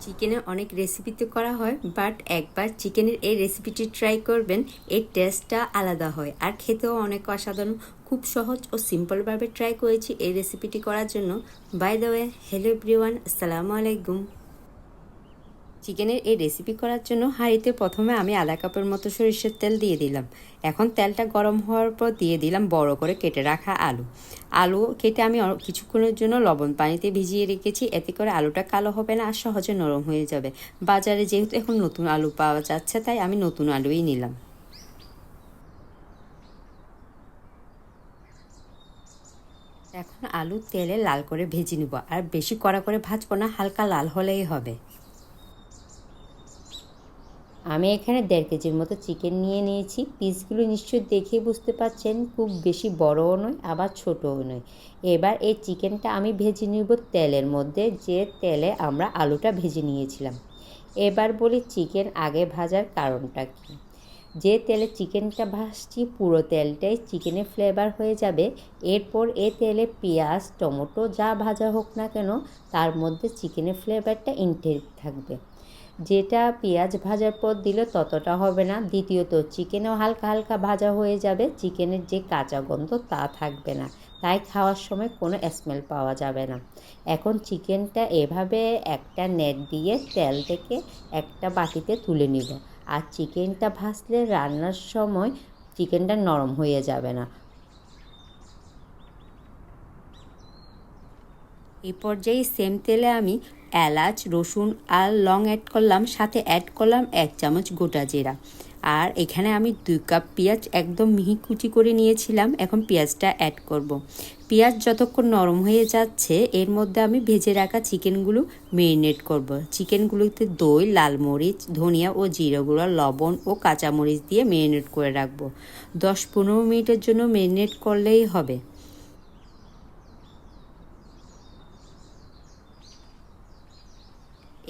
চিকেনের অনেক রেসিপিতে করা হয়, বাট একবার চিকেনের এই রেসিপিটি ট্রাই করবেন। এর টেস্টটা আলাদা হয় আর খেতেও অনেক অসাধারণ। খুব সহজ ও সিম্পলভাবে ট্রাই করেছি এই রেসিপিটি করার জন্য। By the way, hello everyone, আসসালামু আলাইকুম। চিকেনের এই রেসিপি করার জন্য হাঁড়িতে প্রথমে আমি আধা কাপের মতো সরিষার তেল দিয়ে দিলাম। এখন তেলটা গরম হওয়ার পর দিয়ে দিলাম বড় করে কেটে রাখা আলু কেটে আমি কিছুক্ষণের জন্য লবণ পানিতে ভিজিয়ে রেখেছি। এতে করে আলুটা কালো হবে না আর সহজে নরম হয়ে যাবে। বাজারে যেহেতু এখন নতুন আলু পাওয়া যাচ্ছে, তাই আমি নতুন আলুই নিলাম। এখন আলু তেলে লাল করে ভেজে নিব, আর বেশি কড়া করে ভাজবো না, হালকা লাল হলেই হবে। আমি এখানে 1.5 কেজির মতো চিকেন নিয়ে নিয়েছি। পিসগুলো নিশ্চয়ই দেখে বুঝতে পারছেন, খুব বেশি বড়ও নয় আবার ছোটও নয়। এবার এই চিকেনটা আমি ভেজে নিব তেলের মধ্যে, যে তেলে আমরা আলুটা ভেজে নিয়েছিলাম। এবার বলি চিকেন আগে ভাজার কারণটা কি। যে তেলে চিকেনটা ভাজছি পুরো তেলটাই চিকেনে ফ্লেভার হয়ে যাবে। এরপর এ তেলে পেঁয়াজ, টমেটো যা ভাজা হোক না কেন, তার মধ্যে চিকেনের ফ্লেভারটা ইনটেক থাকবে। যেটা পেঁয়াজ ভাজার পর দিলে ততটা হবে না। দ্বিতীয়ত চিকেনও হালকা হালকা ভাজা হয়ে যাবে, চিকেনের যে কাঁচা গন্ধ তা থাকবে না, তাই খাওয়ার সময় কোনো স্মেল পাওয়া যাবে না। এখন চিকেনটা এভাবে একটা নেট দিয়ে তেল থেকে একটা বাটিতে তুলে নিব। আর চিকেনটা ভাজলে রান্নার সময় চিকেনটা নরম হয়ে যাবে না। এই পর্যায়ে সেম তেলে আমি এলাচ, রসুন আর লং অ্যাড করলাম, সাথে অ্যাড করলাম 1 চামচ গোটা জিরা। আর এখানে আমি 2 কাপ পেঁয়াজ একদম মিহি কুচি করে নিয়েছিলাম। এখন পেঁয়াজটা অ্যাড করব। পেঁয়াজ যতক্ষণ নরম হয়ে যাচ্ছে, এর মধ্যে আমি ভেজে রাখা চিকেনগুলো মেরিনেট করব। চিকেনগুলোতে দই, লাল মরিচ, ধনিয়া ও জিরা গুঁড়া, লবণ ও কাঁচামরিচ দিয়ে মেরিনেট করে রাখবো। 10-15 মিনিটের জন্য মেরিনেট করলেই হবে।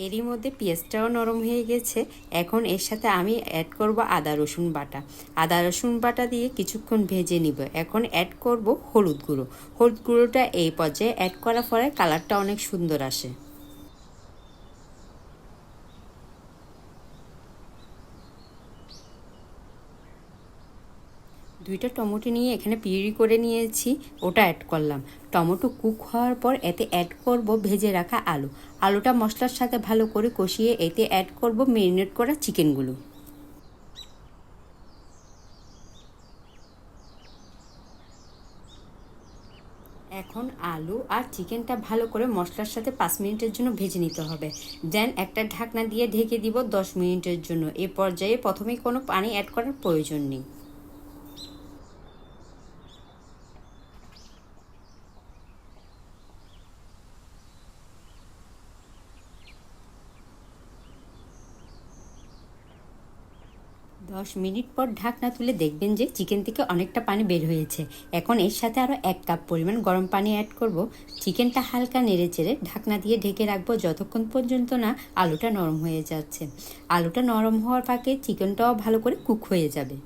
এরই মধ্যে পেঁয়াজটাও নরম হয়ে গেছে। এখন এর সাথে আমি অ্যাড করব আদা রসুন বাটা। আদা রসুন বাটা দিয়ে কিছুক্ষণ ভেজে নিব। এখন অ্যাড করব হলুদ গুঁড়ো। হলুদ গুঁড়োটা এই পর্যায়ে অ্যাড করার পরে কালারটা অনেক সুন্দর আসে। দুইটা টমেটো নিয়ে এখানে পিউরি করে নিয়েছি, ওটা অ্যাড করলাম। টমেটো কুক হওয়ার পর এতে অ্যাড করব ভেজে রাখা আলুটা মশলার সাথে ভালো করে কষিয়ে এতে অ্যাড করব মেরিনেট করা চিকেনগুলো। এখন আলু আর চিকেনটা ভালো করে মশলার সাথে 5 মিনিটের জন্য ভেজে নিতে হবে। দেন একটা ঢাকনা দিয়ে ঢেকে দিব 10 মিনিটের জন্য। এ পর্যায়ে প্রথমেই কোনো পানি অ্যাড করার প্রয়োজন নেই। দশ মিনিট পর ঢাকনা তুলে দেখবেন যে চিকেন থেকে অনেকটা পানি বের হয়েছে। এখন এর সাথে আরও 1 কাপ পরিমাণ গরম পানি অ্যাড করব। চিকেনটা হালকা নেড়ে চেড়ে ঢাকনা দিয়ে ঢেকে রাখবো যতক্ষণ পর্যন্ত না আলুটা নরম হয়ে যাচ্ছে। আলুটা নরম হওয়ার ফাঁকে চিকেনটাও ভালো করে কুক হয়ে যাবে।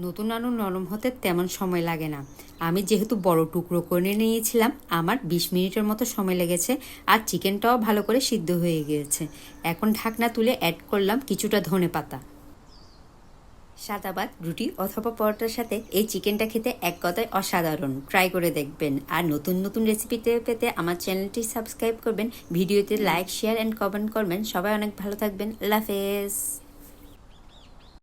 নতুন আলু নরম হতে তেমন সময় লাগে না। আমি যেহেতু বড় টুকরো করে নিয়েছিলাম, আমার 20 মিনিটের মতো সময় লেগেছে। আর চিকেনটাও ভালো করে সিদ্ধ হয়ে গিয়েছে। এখন ঢাকনা তুলে অ্যাড করলাম কিছুটা ধনেপাতা। সাদা ভাত, রুটি অথবা পরোটার সাথে এই চিকেনটা খেতে এক কথায় অসাধারণ। ট্রাই করে দেখবেন। আর নতুন নতুন রেসিপি পেতে আমার চ্যানেলটি সাবস্ক্রাইব করবেন। ভিডিওতে লাইক, শেয়ার অ্যান্ড কমেন্ট করবেন। সবাই অনেক ভালো থাকবেন। আল্লাহ হাফেজ।